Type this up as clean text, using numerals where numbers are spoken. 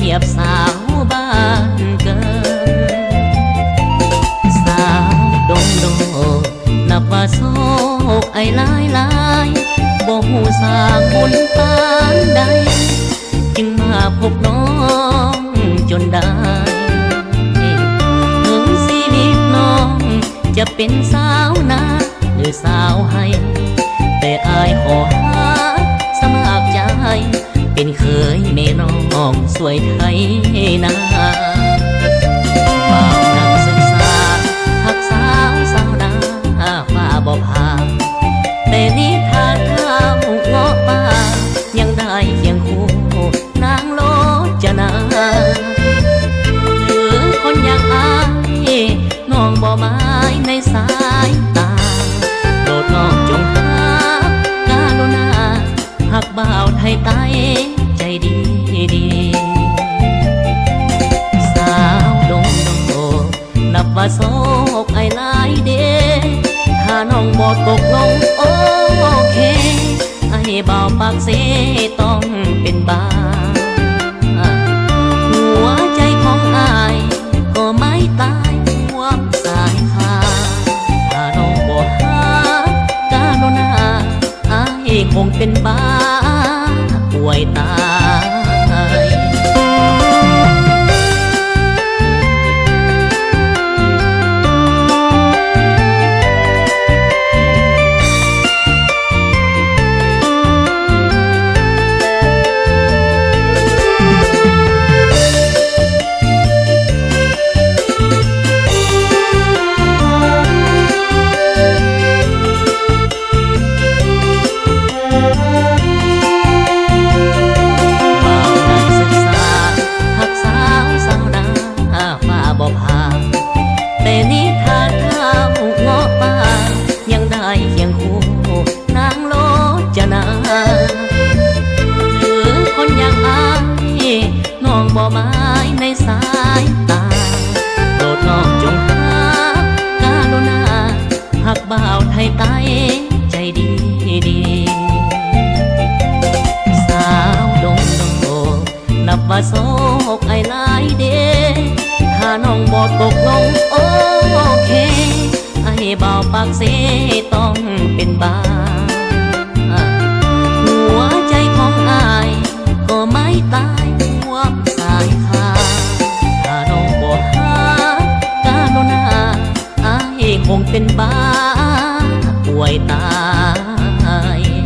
รียบสาวบ้านเกินสาวดงโดนับว่าโศกไอ้หลายหลายบ่หูสร้างบุญปานใดจึงมาพบน้องจนได้ถึงชีวิตน้องจะเป็นสาวนาหรือสาวให้แต่อายขอหาสมัครใจเป็นเคยแม่น้องสวยไทยนาบ่าวนักศึกษาหักสาวสาวนาฟ้าบ่พาแต่นิทานข้าวเงาะป่ายังได้เคียงคู่นางโลจนาหรือคนอย่างอายน้องบ่หมายในสายตาโปรดน้องจงหากาลุณาหักบ่าวไทยไต้ใจดีดีสาวดงโดนับว่าโศกไอ้หลายเดถ้าน้องบ่ตกลงโอเคไอ้บ่าวปากเสต้องเป็นบ้าหัวใจของอายก็ไม่ตายห่วงสายขาถ้าน้องบ่หากาโนนาอายคงเป็นบ้าป่วยตายแต่นิทานข้าวเงาะป่ายังได้เคียงคู่นางโลจนาหรือคนอย่างอายน้องบ่หมายในสายตาโปรดน้องจงหากาลุณาหักบ่าวไทยไต้ใจดีดีสาวดงโดนับว่าโศกไอ้หลายเดถ้าน้องบ่ตกลงโอเคไอ้บ่าวปากเสต้องเป็นบ้าหัวใจของอายก็ไม่ตายห่วงสายขาถ้าน้องบ่หากาโนนาอายคงเป็นบ้าป่วยตายๆ